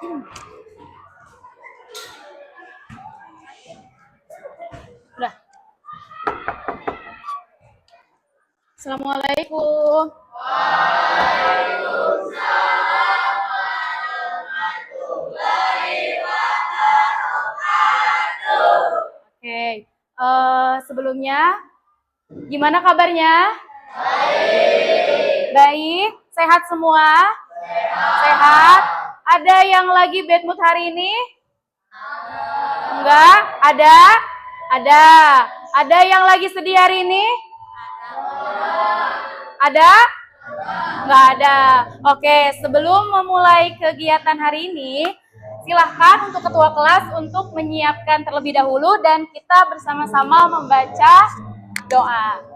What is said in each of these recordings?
Udah. Assalamualaikum. Oke, sebelumnya gimana kabarnya? Baik, sehat semua? Sehat. Ada yang lagi bad mood hari ini? Enggak? Ada? Ada. Ada yang lagi sedih hari ini? Ada? Enggak ada. Oke, sebelum memulai kegiatan hari ini, silahkan untuk ketua kelas untuk menyiapkan terlebih dahulu dan kita bersama-sama membaca doa.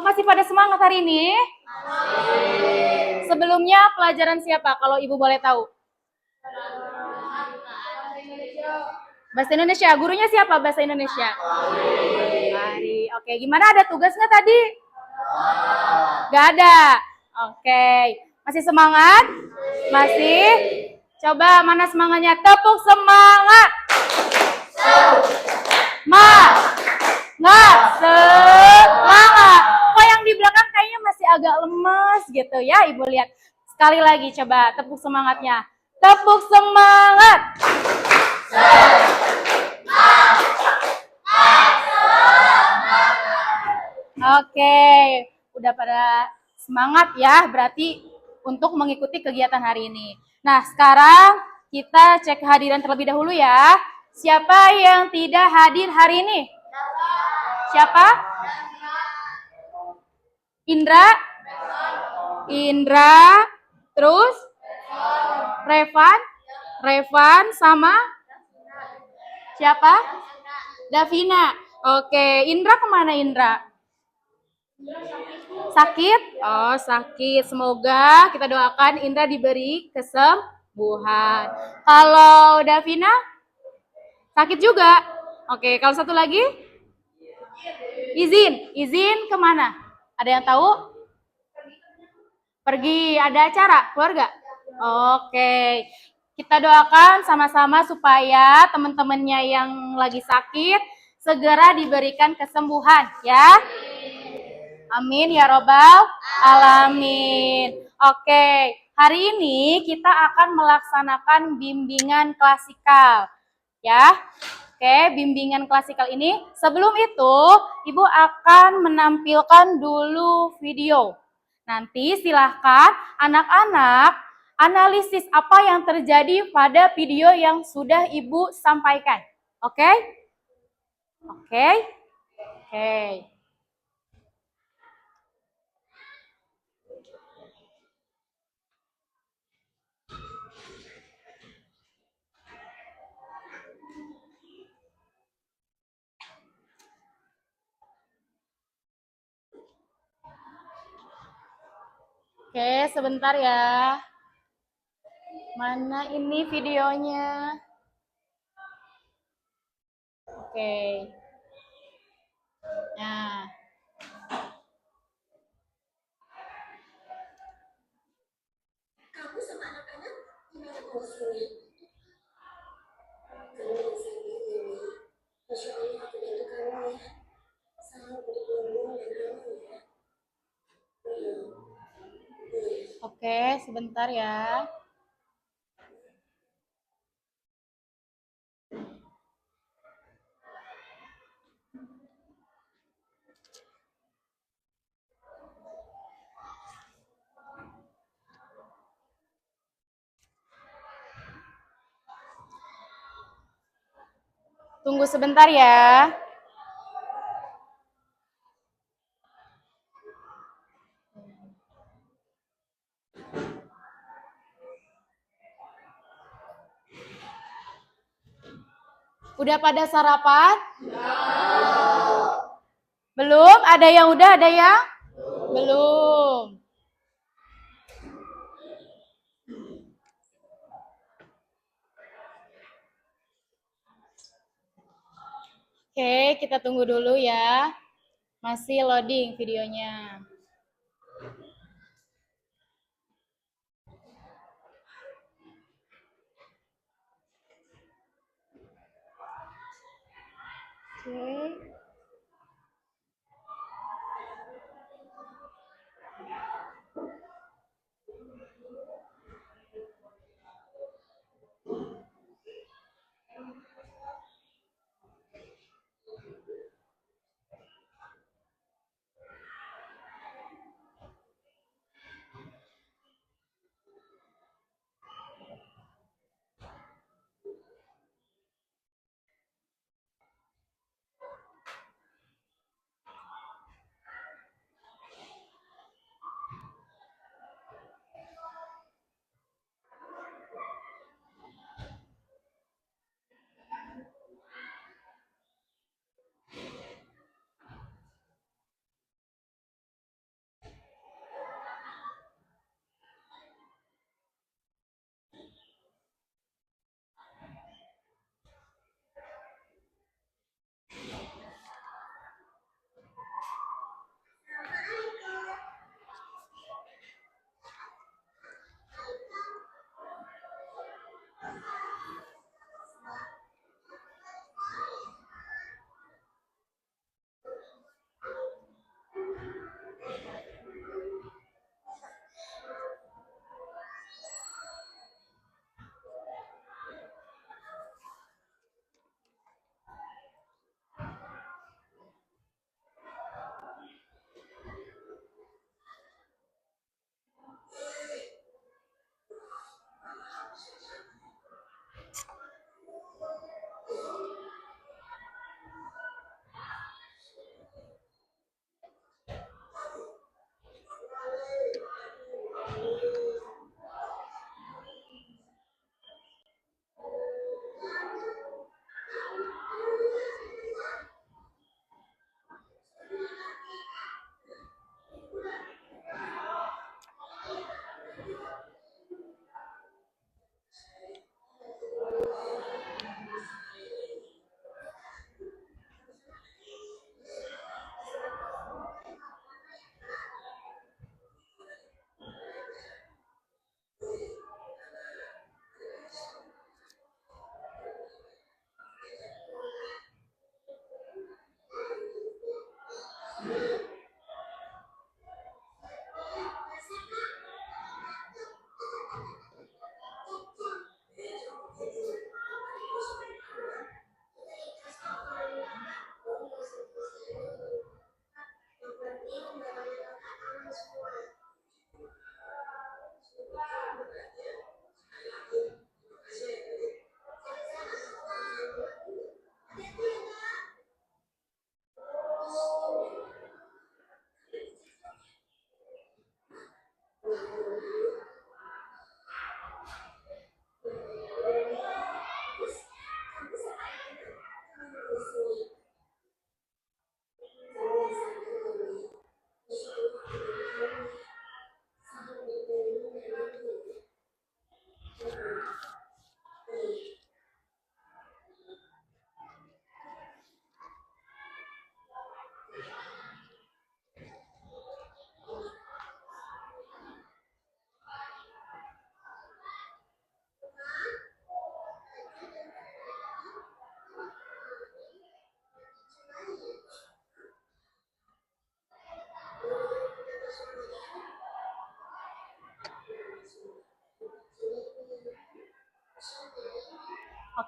Masih pada semangat hari ini? Sebelumnya pelajaran siapa kalau Ibu boleh tahu? Bahasa Indonesia. Gurunya siapa bahasa Indonesia? Hari. Oke, gimana ada tugas nggak tadi? Gak ada. Oke. Masih semangat? Masih? Coba mana semangatnya? Tepuk semangat. Nggak semangat. Kok yang di belakang kayaknya masih agak lemes gitu ya, Ibu lihat. Sekali lagi coba tepuk semangatnya. Tepuk semangat. Oke, udah pada semangat ya, berarti untuk mengikuti kegiatan hari ini. Nah, sekarang kita cek kehadiran terlebih dahulu ya. Siapa yang tidak hadir hari ini? Siapa? Indra? Indra, terus? Revan sama? Siapa? Davina. Oke, Indra kemana Indra? Sakit? Oh, sakit. Semoga kita doakan Indra diberi kesembuhan. Kalau Davina? Sakit juga. Oke, kalau satu lagi? Izin kemana? Ada yang tahu? Pergi, ada acara keluarga? Oke, kita doakan sama-sama supaya teman-temannya yang lagi sakit segera diberikan kesembuhan ya. Amin ya robbal alamin. Oke, hari ini kita akan melaksanakan bimbingan klasikal ya. Oke, bimbingan klasikal ini sebelum itu Ibu akan menampilkan dulu video. Nanti silahkan anak-anak analisis apa yang terjadi pada video yang sudah Ibu sampaikan. Oke? Oke? Oke. Oke, sebentar ya. Mana ini videonya? Oke. Nah, Kamu sama anak-anak gimana kondisinya? Kamu yang sabar ini. Masya Allah aku bantu kamu ya. Selalu berbuang-buang dan aman ya. oke, sebentar ya. Tunggu sebentar ya. Udah pada sarapan? Belum? Ada yang udah, ada yang? Belum. Oke, kita tunggu dulu ya. Masih loading videonya. Oke.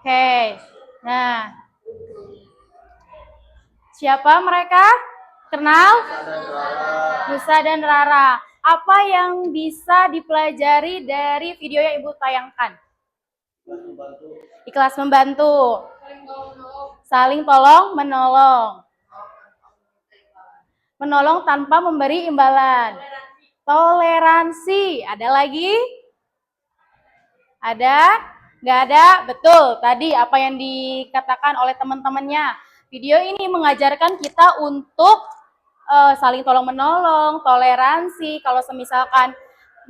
Oke. Nah, siapa mereka? Kenal? Nusa dan Rara. Apa yang bisa dipelajari dari video yang Ibu tayangkan? Ikhlas membantu. Saling tolong menolong. Menolong tanpa memberi imbalan. Toleransi. Ada lagi? Ada? Nggak ada? Betul. Tadi apa yang dikatakan oleh teman-temannya. Video ini mengajarkan kita untuk saling tolong menolong, toleransi. Kalau semisalkan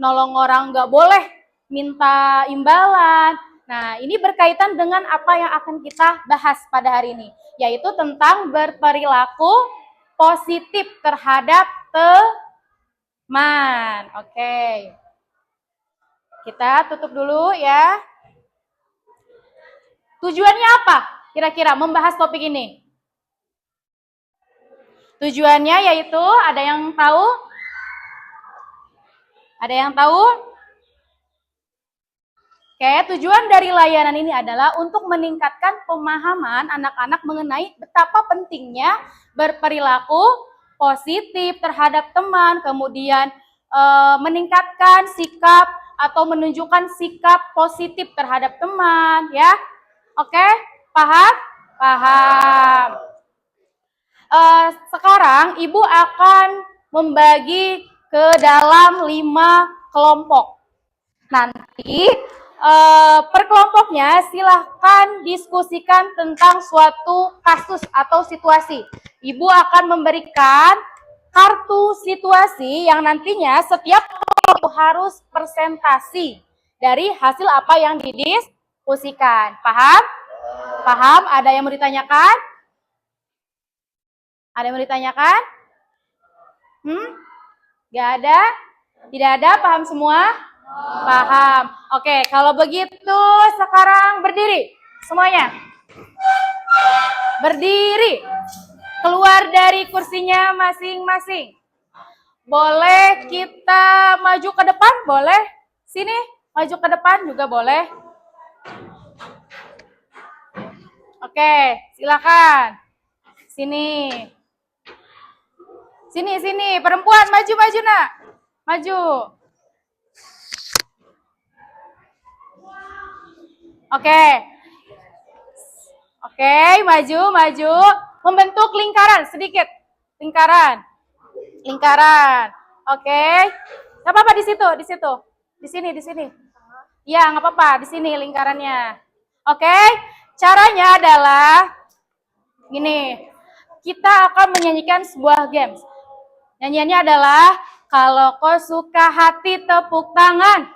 nolong orang nggak boleh minta imbalan. Nah, ini berkaitan dengan apa yang akan kita bahas pada hari ini, yaitu tentang berperilaku positif terhadap teman. Oke. Kita tutup dulu ya. Tujuannya apa? Kira-kira membahas topik ini. Tujuannya yaitu, ada yang tahu? Ada yang tahu? Oke, tujuan dari layanan ini adalah untuk meningkatkan pemahaman anak-anak mengenai betapa pentingnya berperilaku positif terhadap teman, kemudian meningkatkan sikap atau menunjukkan sikap positif terhadap teman, ya. Oke, paham? Paham. Sekarang Ibu akan membagi ke dalam 5 kelompok. Nanti per kelompoknya silahkan diskusikan tentang suatu kasus atau situasi. Ibu akan memberikan kartu situasi yang nantinya setiap kelompok harus presentasi dari hasil apa yang didiskusikan. Paham? Paham? Ada yang mau ditanyakan? Ada yang mau ditanyakan? Gak ada? Tidak ada? Paham semua? Paham. Oke, kalau begitu sekarang berdiri semuanya. Berdiri. Keluar dari kursinya masing-masing. Boleh kita maju ke depan? Boleh. Sini, maju ke depan juga boleh. Oke, silakan. Sini. Sini, perempuan maju nak. Maju. Oke, maju. Membentuk lingkaran sedikit. Lingkaran. Oke. Gak apa-apa di situ. Di sini. Ya, nggak apa-apa. Di sini lingkarannya. Oke. Caranya adalah gini. Kita akan menyanyikan sebuah games. Nyanyiannya adalah, kalau kau suka hati tepuk tangan.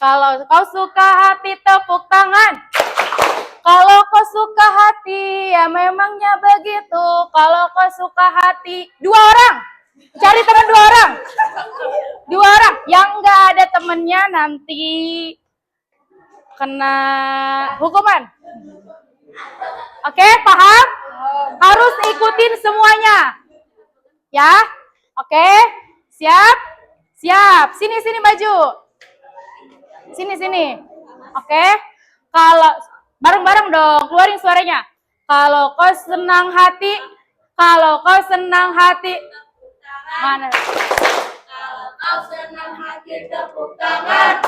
Kalau kau suka hati tepuk tangan. Kalau kau suka hati, ya memangnya begitu. Kalau kau suka hati, 2 orang. Cari teman 2 orang. 2 orang. Yang nggak ada temennya nanti kena hukuman. Oke, paham? Harus ikutin semuanya. Ya, oke, siap. Sini maju. Sini. Oke, kalau bareng-bareng dong, keluarin suaranya. Kalau kau senang hati. Mana? Kalau kau senang hati tepuk tangan.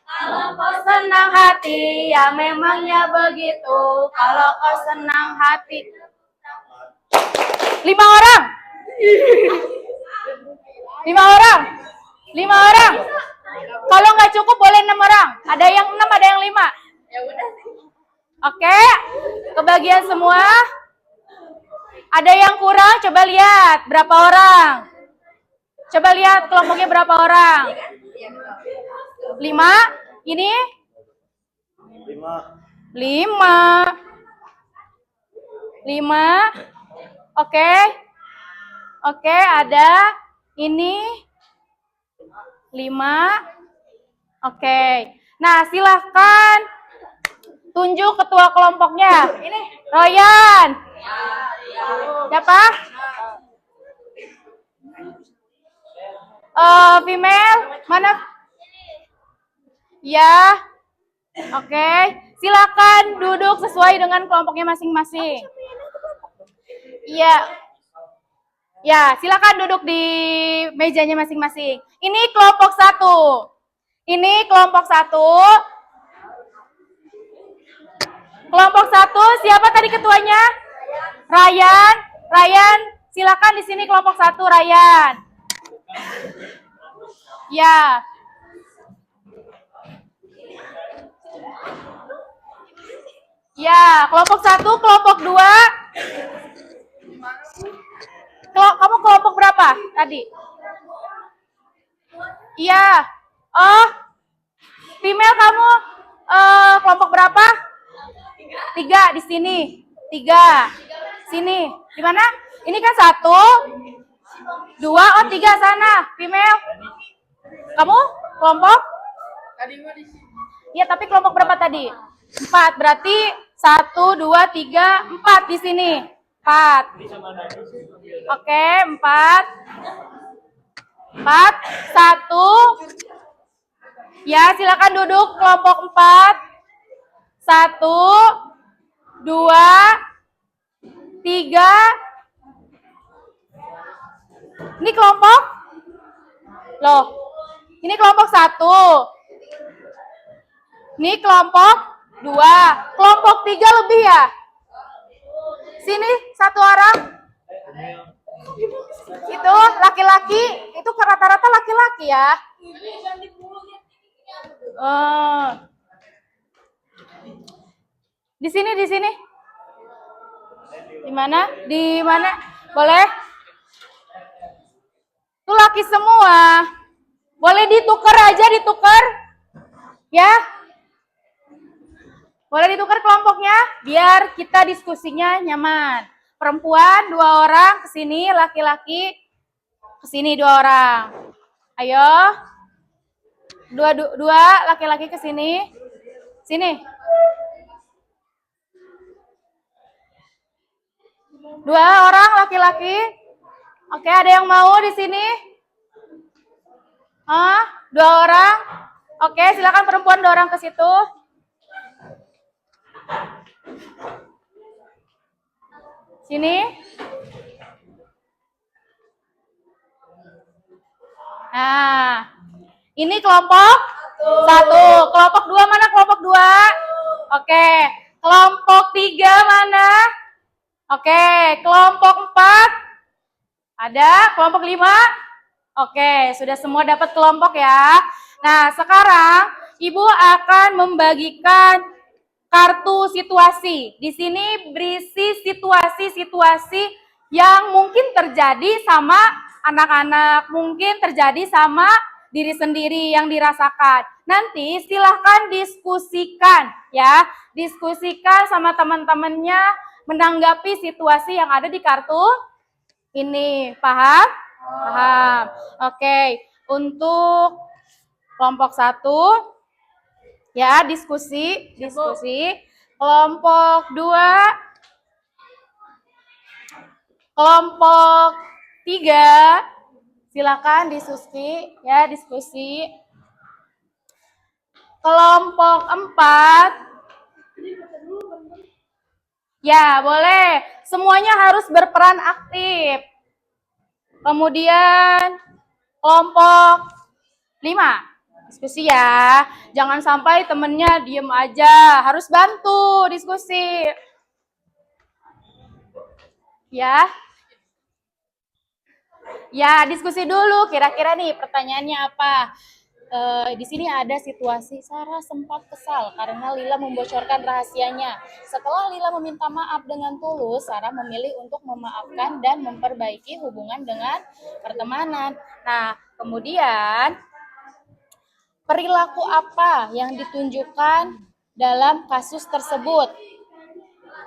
Kalau kau senang hati, ya memangnya begitu. Kalau kau senang hati. 5 orang. 5 orang. Kalau nggak cukup boleh 6 orang. Ada yang 6, ada yang 5. Ya udah sih. Oke, kebagian semua. Ada yang kurang, coba lihat berapa orang. Coba lihat kelompoknya berapa orang. 5. Ini? 5. Oke, ada. Ini 5. Oke. Nah, silahkan tunjuk ketua kelompoknya. Ini Royan. Siapa? Female. Mana? Ya. Oke. silakan duduk sesuai dengan kelompoknya masing-masing. Iya. Ya, silakan duduk di mejanya masing-masing. Ini kelompok 1. Ini kelompok 1. Kelompok 1, siapa tadi ketuanya? Ryan. Ryan, silakan di sini kelompok 1, Ryan. Ya. Ya, kelompok 1, kelompok 2. Kamu kelompok berapa tadi? Iya. Oh, female kamu kelompok berapa? 3 di sini. 3. Sini. Di mana? Ini kan 1, 2, 3 sana. Female. Kamu kelompok? Iya, tapi kelompok berapa tadi? 4. Berarti 1, 2, 3, 4 di sini. 4. Oke, 4. 4, 1. Ya, silakan duduk kelompok 4. 1, 2, 3. Ini kelompok? Loh, ini kelompok 1. Ini kelompok 2. Kelompok 3 lebih ya? Sini, 1 orang. Itu laki-laki, itu rata-rata laki-laki ya. Di sini, di sini. Di mana? Di mana? Boleh? Itu laki semua. Boleh ditukar aja, ditukar. Ya. Boleh ditukar kelompoknya biar kita diskusinya nyaman. Perempuan 2 orang ke sini, laki-laki ke sini 2 orang. Ayo. 2 laki-laki ke sini. Sini. 2 orang laki-laki. Oke, ada yang mau di sini? 2 orang. Oke, silakan perempuan 2 orang ke situ. Sini. Nah, ini kelompok 1. Kelompok 2 mana kelompok 2? Oke. Kelompok 3 mana? Oke. Kelompok 4? Ada. Kelompok 5? Oke, sudah semua dapat kelompok ya. Nah, sekarang Ibu akan membagikan kartu situasi. Di sini berisi situasi-situasi yang mungkin terjadi sama anak-anak, mungkin terjadi sama diri sendiri yang dirasakan. Nanti silahkan diskusikan ya, diskusikan sama teman-temannya menanggapi situasi yang ada di kartu ini. Paham? Paham. Oke, untuk kelompok 1 ya, diskusi. Kelompok 2, kelompok 3, silakan diskusi ya, diskusi. Kelompok 4, ya boleh, semuanya harus berperan aktif. Kemudian kelompok 5, diskusi ya, jangan sampai temennya diem aja, harus bantu diskusi. Ya. Ya, diskusi dulu, kira-kira nih pertanyaannya apa? Di sini ada situasi Sarah sempat kesal karena Lila membocorkan rahasianya. Setelah Lila meminta maaf dengan tulus, Sarah memilih untuk memaafkan dan memperbaiki hubungan dengan pertemanan. Nah, kemudian perilaku apa yang ditunjukkan dalam kasus tersebut?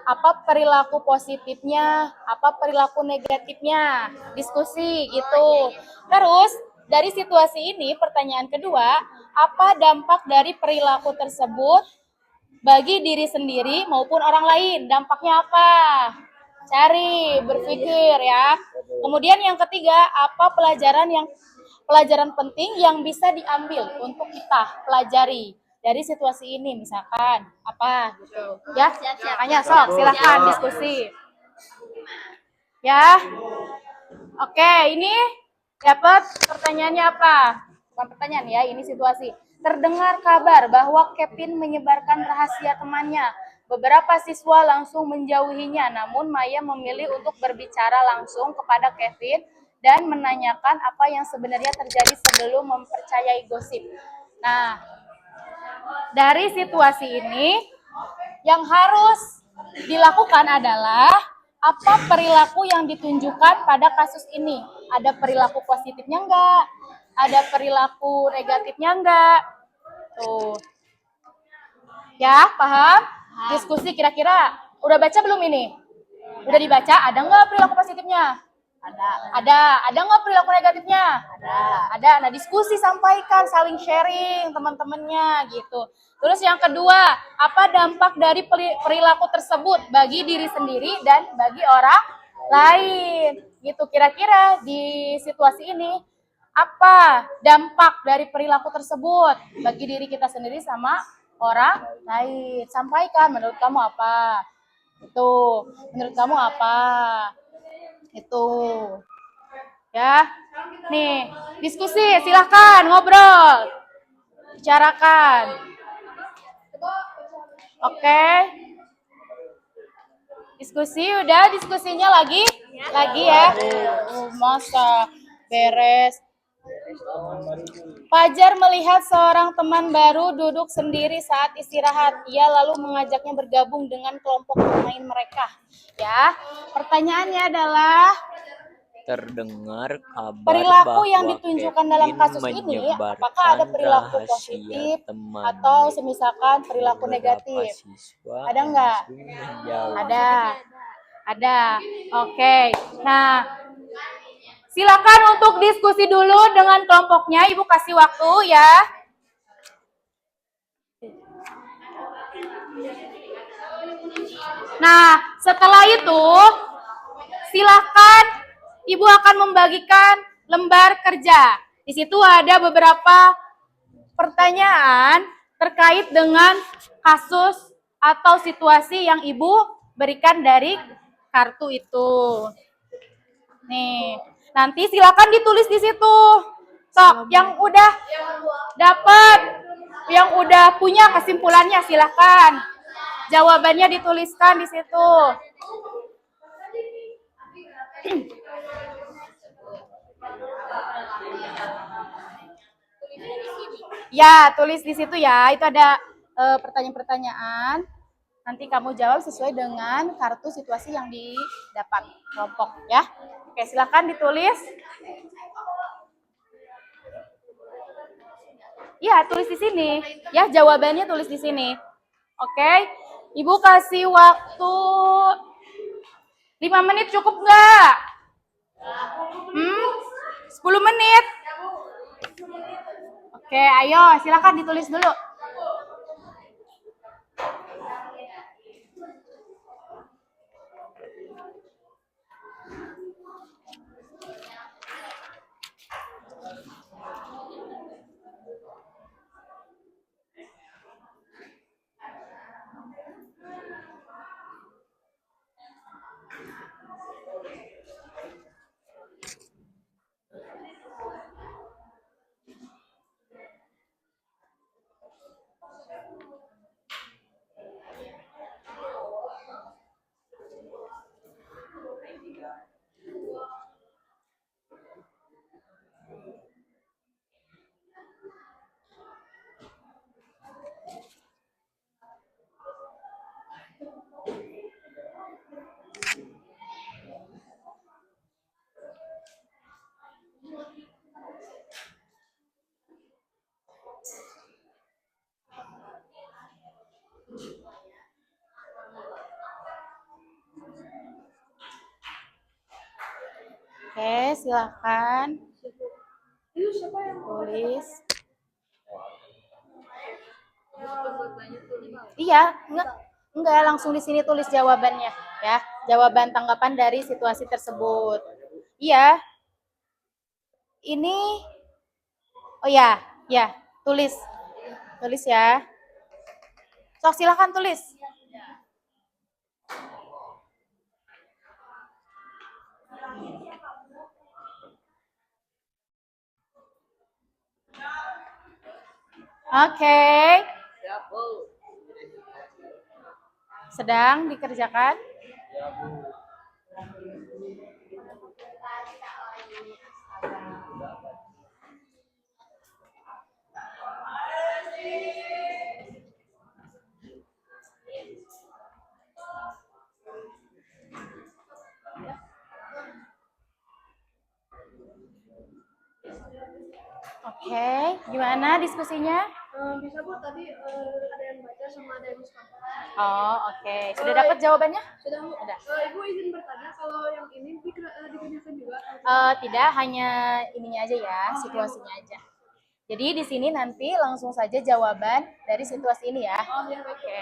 Apa perilaku positifnya, apa perilaku negatifnya, diskusi gitu. Terus dari situasi ini pertanyaan kedua, apa dampak dari perilaku tersebut bagi diri sendiri maupun orang lain? Dampaknya apa? Cari, berpikir ya. Kemudian yang ketiga, apa pelajaran penting yang bisa diambil untuk kita pelajari? dari situasi ini, misalkan apa gitu. Ya, makanya sok silakan diskusi. Ya. Oke, ini dapat pertanyaannya apa? Bukan pertanyaan ya, ini situasi. Terdengar kabar bahwa Kevin menyebarkan rahasia temannya. Beberapa siswa langsung menjauhinya, namun Maya memilih untuk berbicara langsung kepada Kevin dan menanyakan apa yang sebenarnya terjadi sebelum mempercayai gosip. Nah, dari situasi ini yang harus dilakukan adalah apa perilaku yang ditunjukkan pada kasus ini. Ada perilaku positifnya enggak? Ada perilaku negatifnya enggak? Tuh. Ya, paham? Diskusi kira-kira udah baca belum ini? Udah dibaca, ada nggak perilaku positifnya? Ada nggak perilaku negatifnya? Ada. Nah, diskusi sampaikan, saling sharing teman-temannya gitu. Terus yang kedua, apa dampak dari perilaku tersebut bagi diri sendiri dan bagi orang lain? Gitu kira-kira di situasi ini apa dampak dari perilaku tersebut bagi diri kita sendiri sama orang lain? Sampaikan menurut kamu apa? Itu menurut kamu apa? Itu ya. Nih, diskusi, silahkan ngobrol, bicarakan. Oke. Diskusi udah, diskusinya lagi ya. Masa beres. Fajar melihat seorang teman baru duduk sendiri saat istirahat. Ia lalu mengajaknya bergabung dengan kelompok pemain mereka. Ya, pertanyaannya adalah Terdengar kabar perilaku yang bahwa ditunjukkan dalam Kevin kasus ini, apakah ada menyebarkan perilaku rahasia positif temannya. atau semisalkan perilaku Beberapa negatif? siswa Ada nggak? langsung menjauh. Ada. Oke. Nah, silakan untuk diskusi dulu dengan kelompoknya. Ibu kasih waktu ya. Nah, setelah itu silakan Ibu akan membagikan lembar kerja. Di situ ada beberapa pertanyaan terkait dengan kasus atau situasi yang Ibu berikan dari kartu itu. Nih, nanti silakan ditulis di situ. Sok, yang udah dapat, yang udah punya kesimpulannya silakan. Jawabannya dituliskan di situ. Ya, tulis di situ ya. Itu ada pertanyaan-pertanyaan. Nanti kamu jawab sesuai dengan kartu situasi yang didapat kelompok ya. Oke, silakan ditulis. Iya, tulis di sini. Ya, jawabannya tulis di sini. Oke. Ibu kasih waktu 5 menit cukup nggak? 10 menit? Oke, ayo silakan ditulis dulu. Oke, silakan. Tulis. Iya, enggak langsung di sini tulis jawabannya ya. Jawaban tanggapan dari situasi tersebut. Iya. Ini oh ya, tulis. Tulis ya. Sok silakan tulis. Oke. Sedang dikerjakan. Oke, gimana diskusinya? Bisa Bu, tadi ada yang baca sama ada yang skor. Oh, oke. Sudah dapat jawabannya? Sudah Bu. Sudah. Ibu izin bertanya kalau yang ini digunakan juga. Tidak, hanya ininya aja ya, situasinya aja. Jadi di sini nanti langsung saja jawaban dari situasi ini ya. Oh ya, baik. Oke.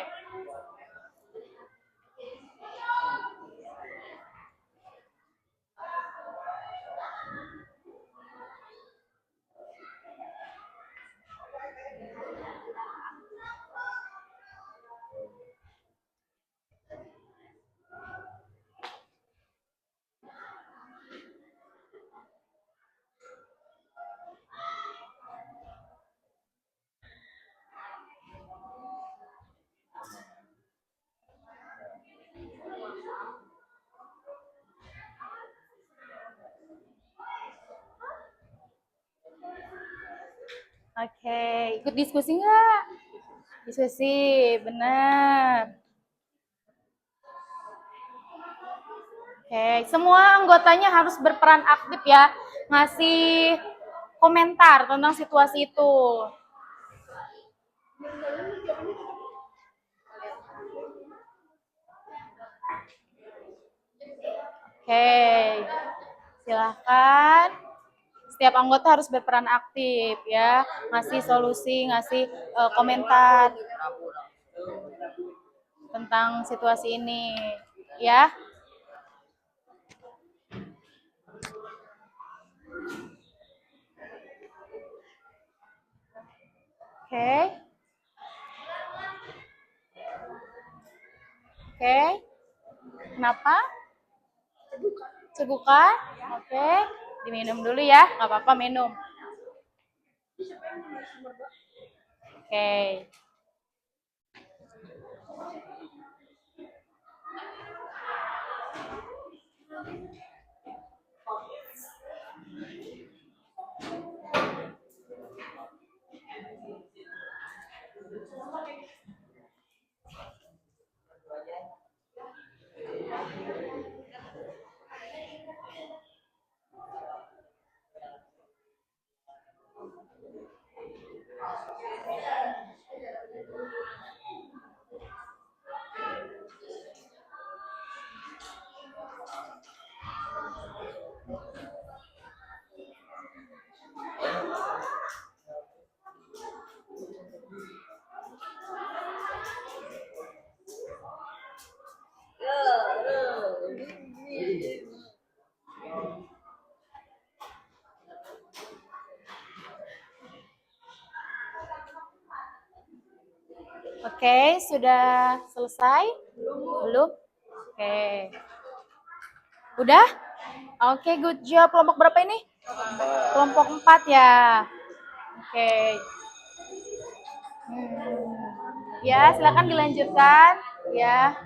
Oke, ikut diskusi nggak? Diskusi, benar. Oke, semua anggotanya harus berperan aktif ya, ngasih komentar tentang situasi itu. Oke, silahkan. Setiap anggota harus berperan aktif ya, ngasih solusi, ngasih komentar tentang situasi ini ya. Oke. Oke. Kenapa? Cegukan? Oke. Diminum dulu ya, nggak apa-apa minum. Oke. Oke, sudah selesai? Belum? Oke. Udah? Oke, good job. Kelompok berapa ini? Kelompok 4 ya. Oke. Ya, silakan dilanjutkan ya.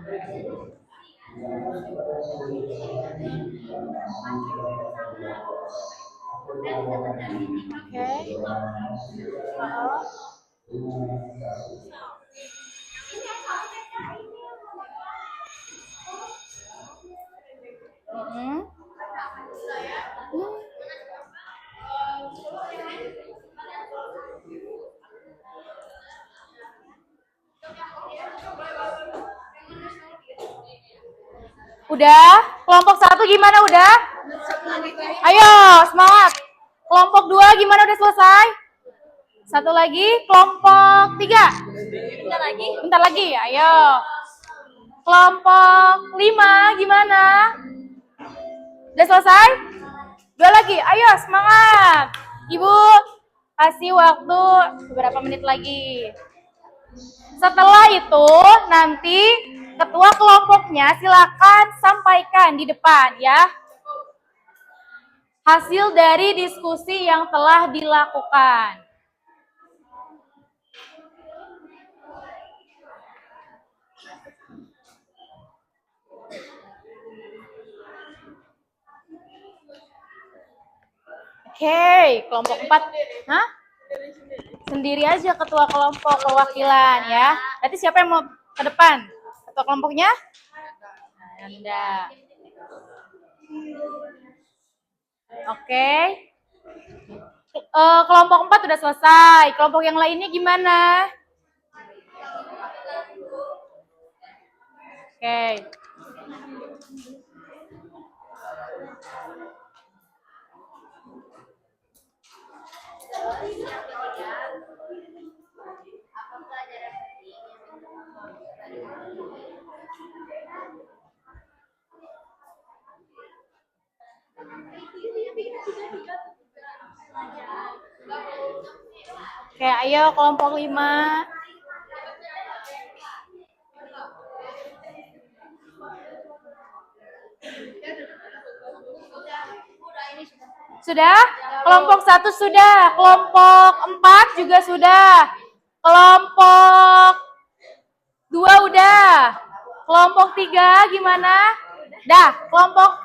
Oke. Mm-mm. Udah? Kelompok 1 gimana udah? Ayo, semangat. Kelompok 2 gimana udah selesai? Satu lagi, kelompok 3. Bentar lagi, ayo. Kelompok 5 gimana? Udah selesai? 2 lagi, ayo semangat. Ibu Kasih waktu beberapa menit lagi. Setelah itu nanti ketua kelompoknya silakan sampaikan di depan ya. Hasil dari diskusi yang telah dilakukan. Oke, kelompok 4. Hah? Sendiri aja ketua kelompok perwakilan ya. Nanti siapa yang mau ke depan? Ketua kelompoknya? Anda. Oke. Kelompok 4 sudah selesai. Kelompok yang lainnya gimana? Oke. Oke, ayo kelompok 5. Sudah? Kelompok 1 sudah, kelompok 4 juga sudah. Kelompok 2 udah. Kelompok 3 gimana? Dah, kelompok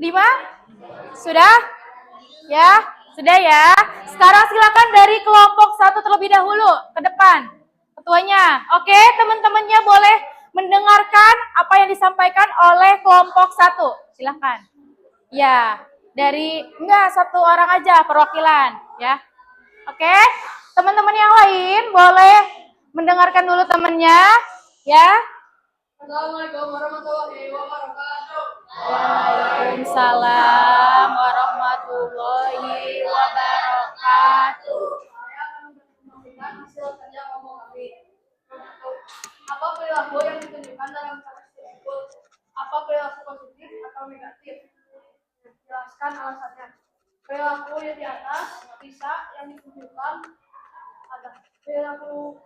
5? Sudah? Ya, sudah ya. Sekarang silakan dari kelompok 1 terlebih dahulu ke depan. Ketuanya. Oke, teman-temannya boleh mendengarkan apa yang disampaikan oleh kelompok 1. Silakan. Ya, dari enggak satu orang aja perwakilan ya. Oke, teman-teman yang lain boleh mendengarkan dulu temannya ya. Assalamualaikum warahmatullahi wabarakatuh. Waalaikumsalam warahmatullahi wabarakatuh. Saya akan mempresentasikan hasil kerja kelompok kami. Apa perilaku yang ditunjukkan dalam kasus tersebut? Apa perilaku positif atau negatif? Jelaskan alasannya. Perilaku yang di atas bisa yang ditunjukkan ada perilaku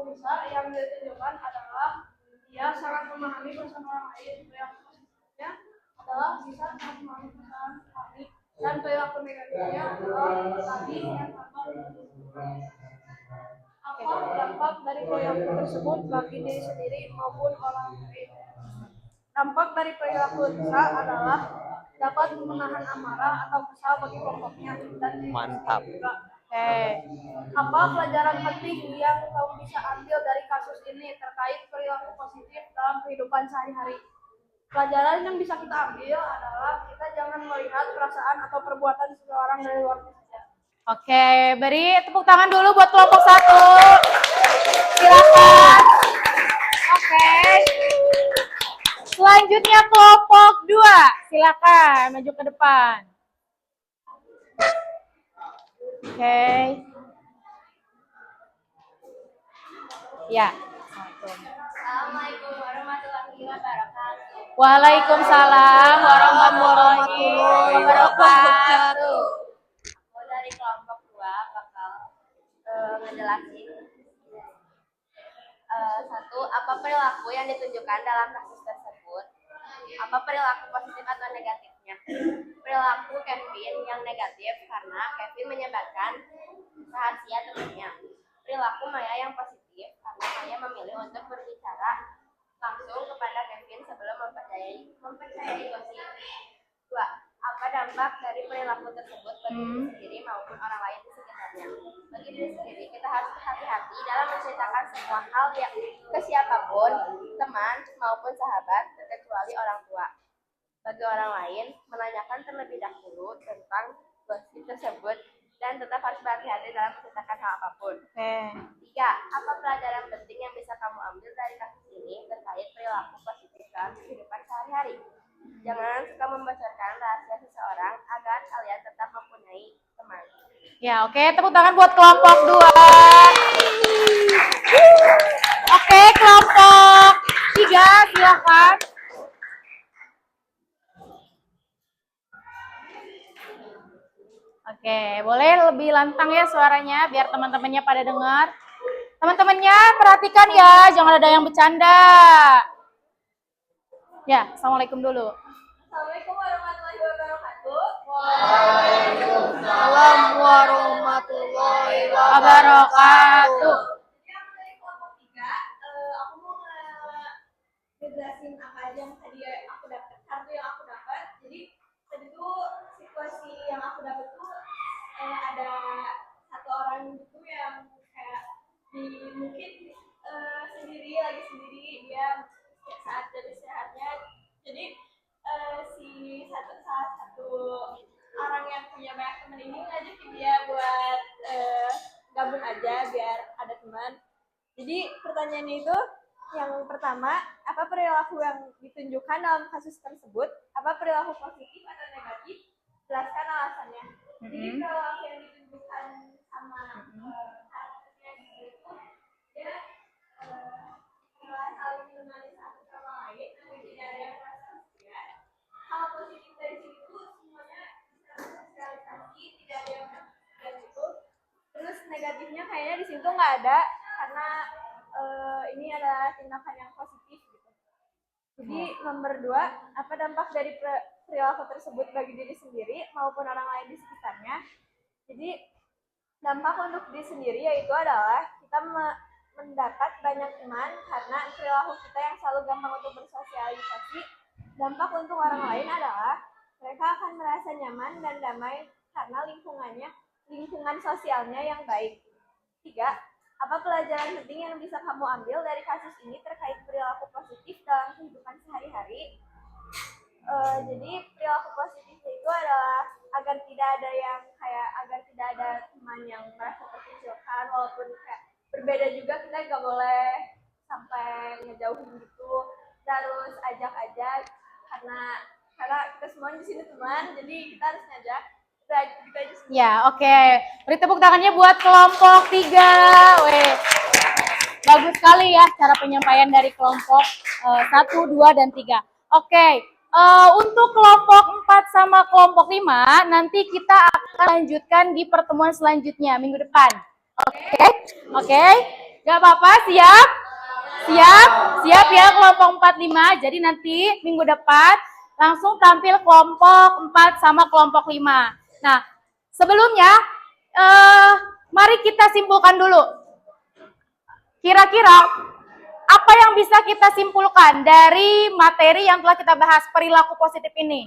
bisa yang ditunjukkan adalah dia sangat memahami perasaan orang lain. Perilaku positifnya adalah bisa sangat memahami perasaan kami, dan perilaku negatifnya adalah tadi yang tampak. Apa dampak dari perilaku tersebut bagi diri sendiri maupun orang lain? Dampak dari perilaku bisa adalah dapat menahan amarah atau kesal bagi kelompoknya dan diri Mantap. sendiri juga. Apa pelajaran penting yang kamu bisa ambil dari kasus ini terkait perilaku positif dalam kehidupan sehari-hari? Pelajaran yang bisa kita ambil adalah kita jangan melihat perasaan atau perbuatan seseorang dari luar saja. Oke, beri tepuk tangan dulu buat kelompok 1. Silakan. Oke. Selanjutnya kelompok 2. Silakan maju ke depan. Oke. Ya. Assalamualaikum warahmatullahi wabarakatuh. Waalaikumsalam warahmatullahi wabarakatuh. Aku dari kelompok 2 bakal ngejelasin satu, apa perilaku yang ditunjukkan dalam kasus tersebut? Apa perilaku positif atau negatifnya? Perilaku Kevin yang negatif karena Kevin menyebarkan rahasia temannya. Perilaku Maya yang positif karena Maya memilih untuk berbicara langsung kepada Kevin sebelum mempercayai gosip. 2. Apa dampak dari perilaku tersebut bagi diri sendiri maupun orang lain di sekitarnya? Bagi diri sendiri, kita harus hati-hati dalam menceritakan semua hal yang ke siapapun, teman maupun sahabat, terkecuali orang tua. Bagi orang lain, menanyakan terlebih dahulu tentang gosip tersebut dan tetap harus berhati-hati dalam menceritakan hal apapun. 3. Apa pelajaran penting yang bisa kamu ambil dari kasus ini terkait perilaku positif dalam kehidupan sehari-hari? Jangan suka membocorkan rahasia seseorang agar kalian tetap mempunyai teman. Ya, oke, tepuk tangan buat kelompok 2. Oke, kelompok 3 silakan. Oke, boleh lebih lantang ya suaranya biar teman-temannya pada dengar. Teman-temannya perhatikan ya, jangan ada yang bercanda. Ya, assalamualaikum dulu. Assalamualaikum warahmatullahi wabarakatuh. Waalaikumsalam warahmatullahi wabarakatuh. Jadi aku dari kelompok 3, aku mau ngejelasin apa aja yang tadi aku dapat, kartu yang aku dapat. Jadi tadi tuh situasi yang aku dapat tuh ada satu orang gitu yang kayak mungkin lagi sendiri dia saat dari sehatnya. Jadi salah satu orang yang punya banyak teman ini ngajakin dia buat gabung aja biar ada teman. Jadi pertanyaannya itu yang pertama, apa perilaku yang ditunjukkan dalam kasus tersebut? Apa perilaku positif atau negatif? Jelaskan alasannya. Jadi perilaku yang ditunjukkan sama karakternya itu dia saling menemani satu sama lain, namun tidak ada yang merasa segan. Hal positif dari sini tuh semuanya bisa bersosialisasi, tidak ada yang merasa segan gitu. Terus negatifnya kayaknya di situ nggak ada karena ini adalah tindakan yang positif gitu. Jadi nomor 2, apa dampak dari perilaku tersebut bagi diri sendiri maupun orang lain di sekitarnya? Jadi dampak untuk diri sendiri yaitu adalah kita mendapat banyak teman karena perilaku kita yang selalu gampang untuk bersosialisasi. Dampak untuk orang lain adalah mereka akan merasa nyaman dan damai karena lingkungan sosialnya yang baik. 3, apa pelajaran penting yang bisa kamu ambil dari kasus ini terkait perilaku positif dalam kehidupan sehari-hari? Jadi perilaku positifnya itu adalah agar tidak ada teman yang merasa terkecilkan, walaupun kayak berbeda juga kita nggak boleh sampai ngejauhin gitu. Kita harus ajak karena kita semua di sini teman, jadi kita harus ngajak. Kita aja semua. Ya, oke. Beri tepuk tangannya buat kelompok 3. Weh. Bagus sekali ya cara penyampaian dari kelompok 1, 2, dan 3. Oke. Untuk kelompok 4 sama kelompok 5 nanti kita akan lanjutkan di pertemuan selanjutnya minggu depan. Oke. Gak apa-apa, siap? Siap ya kelompok 4, 5. Jadi nanti minggu depan langsung tampil kelompok 4 sama kelompok 5. Nah, sebelumnya mari kita simpulkan dulu. Kira-kira apa yang bisa kita simpulkan dari materi yang telah kita bahas perilaku positif ini?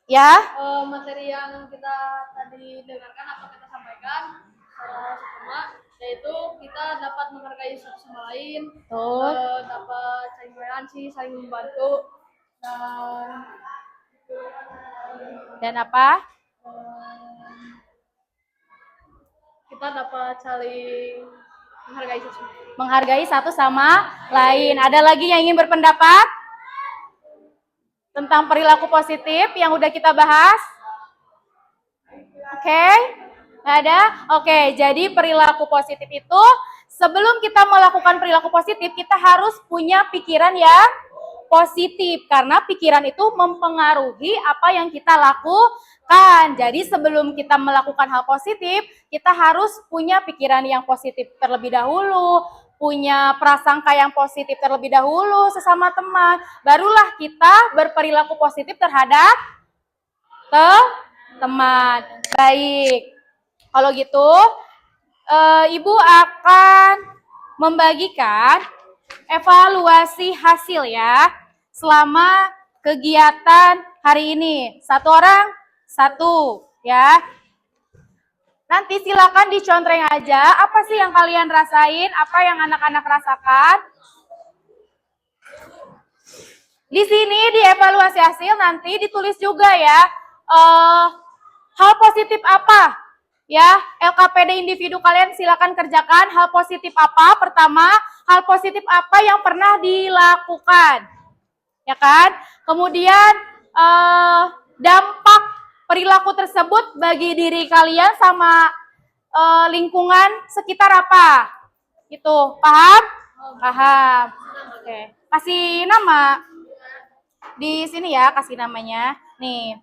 Ya? Materi yang kita tadi dengarkan atau kita sampaikan secara sempurna, yaitu kita dapat menghargai satu sama lain, dapat saling toleransi, saling membantu, Dan apa? kita dapat saling Menghargai satu sama lain. Ada lagi yang ingin berpendapat tentang perilaku positif yang udah kita bahas? Oke? Nggak ada? Oke, jadi perilaku positif itu sebelum kita melakukan perilaku positif, kita harus punya pikiran yang positif. Karena pikiran itu mempengaruhi apa yang kita lakukan. Jadi sebelum kita melakukan hal positif, kita harus punya pikiran yang positif terlebih dahulu, punya prasangka yang positif terlebih dahulu sesama teman. Barulah kita berperilaku positif terhadap teman. Baik. Kalau gitu, Ibu akan membagikan evaluasi hasil ya selama kegiatan hari ini. Satu orang, satu ya. Nanti silakan dicontreng aja apa sih yang kalian rasain, apa yang anak-anak rasakan. Di sini di evaluasi hasil nanti ditulis juga ya hal positif apa ya, LKPD individu kalian silakan kerjakan hal positif apa. Pertama, hal positif apa yang pernah dilakukan, ya kan? Kemudian dampak perilaku tersebut bagi diri kalian sama lingkungan sekitar apa? Gitu, paham? Paham. Oke, kasih nama di sini ya, kasih namanya. Nih,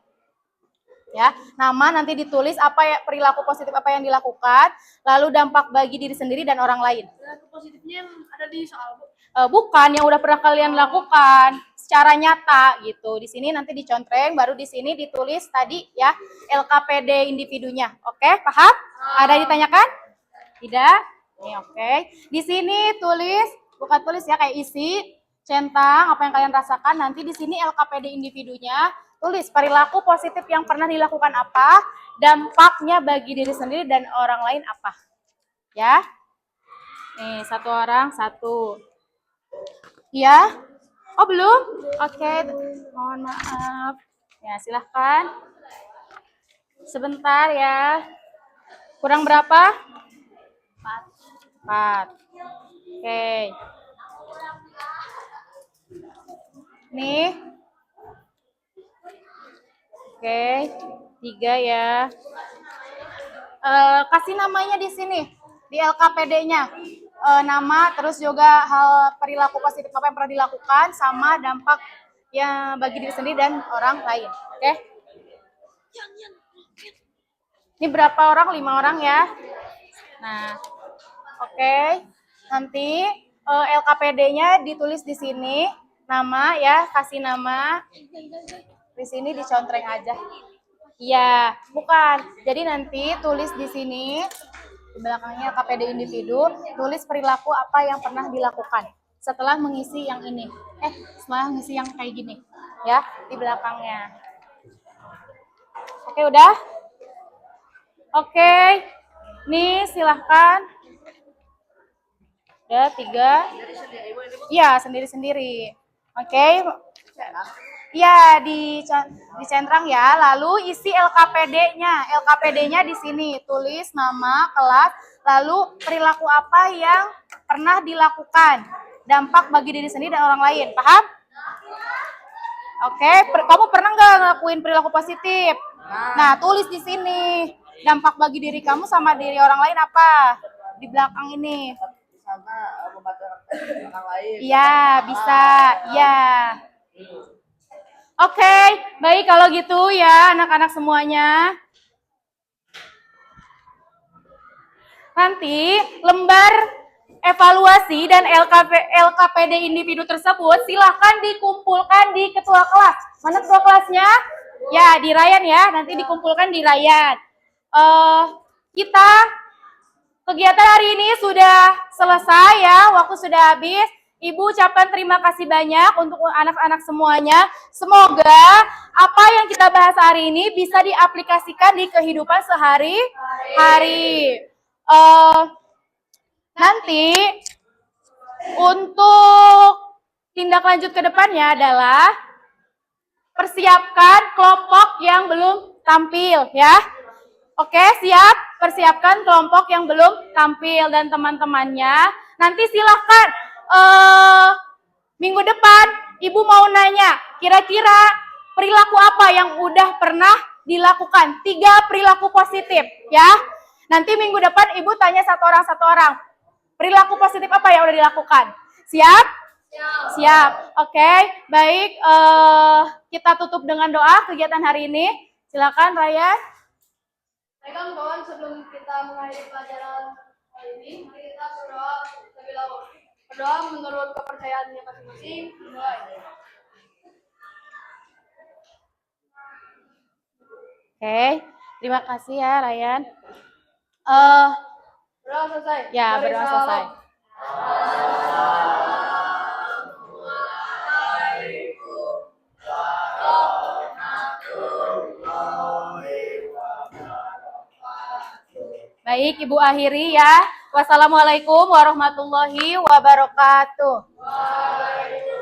Ya, nama nanti ditulis apa ya, perilaku positif apa yang dilakukan, lalu dampak bagi diri sendiri dan orang lain. Perilaku positifnya yang ada di soal, Bu. Bukan yang udah pernah kalian lakukan secara nyata gitu. Di sini nanti dicontreng, baru di sini ditulis tadi ya LKPD individunya. Oke, paham? Ada yang ditanyakan? Tidak? Oke. Di sini tulis, bukan tulis ya, kayak isi, centang apa yang kalian rasakan. Nanti di sini LKPD individunya, tulis perilaku positif yang pernah dilakukan apa, dampaknya bagi diri sendiri dan orang lain apa. Ya. Nih, satu orang, satu. Ya? Oh, belum? Oke, mohon maaf. Ya, silahkan. Sebentar ya. Kurang berapa? 4. Oke. Nih. Oke, 3 ya. Kasih namanya di sini, di LKPD-nya. Nama, terus juga hal perilaku positif apa yang pernah dilakukan, sama dampak yang bagi diri sendiri dan orang lain. Oke? Ini berapa orang? 5 orang ya. Nah, oke. Nanti LKPD-nya ditulis di sini, nama ya, kasih nama. Di sini dicontreng aja. Iya, bukan. Jadi nanti tulis di sini, di belakangnya KPD individu, tulis perilaku apa yang pernah dilakukan setelah mengisi yang ini. Setelah mengisi yang kayak gini. Ya, di belakangnya. Oke, udah? Oke. Nih, silahkan. Udah, 3. Iya, sendiri-sendiri. Oke. Ya, dicentrang ya. Lalu isi LKPD-nya. LKPD-nya di sini tulis nama, kelas, lalu perilaku apa yang pernah dilakukan, dampak bagi diri sendiri dan orang lain. Paham? Oke, kamu pernah nggak ngelakuin perilaku positif? Nah, tulis di sini. Dampak bagi diri kamu sama diri orang lain apa? Di belakang ini. Sama membantu orang lain. Iya, bisa. Iya. Oke, baik kalau gitu ya anak-anak semuanya. Nanti lembar evaluasi dan LKPD individu tersebut silahkan dikumpulkan di ketua kelas. Mana ketua kelasnya? Ya, di Ryan ya, nanti dikumpulkan di Ryan. Kita kegiatan hari ini sudah selesai ya, waktu sudah habis. Ibu ucapkan terima kasih banyak untuk anak-anak semuanya. Semoga apa yang kita bahas hari ini bisa diaplikasikan di kehidupan sehari-hari. Nanti untuk tindak lanjut ke depannya adalah persiapkan kelompok yang belum tampil ya. Oke, siap? Persiapkan kelompok yang belum tampil dan teman-temannya. Nanti silahkan minggu depan Ibu mau nanya, kira-kira perilaku apa yang udah pernah dilakukan? 3 perilaku positif ya. Nanti minggu depan Ibu tanya satu orang. Perilaku positif apa yang udah dilakukan? Siap? Siap. Oke, baik. Kita tutup dengan doa kegiatan hari ini. Silakan Ryan. Baiklah kawan, sebelum kita mengakhiri pelajaran kali ini, mari kita berdoa terlebih dahulu. Berdoa menurut kepercayaannya masing-masing. Mulai. Oke, terima kasih ya Ryan. Berdoa selesai. Ya, Mari berdoa salam. selesai. Baik, Ibu akhiri ya. Wassalamualaikum warahmatullahi wabarakatuh. Waalaikumsalam.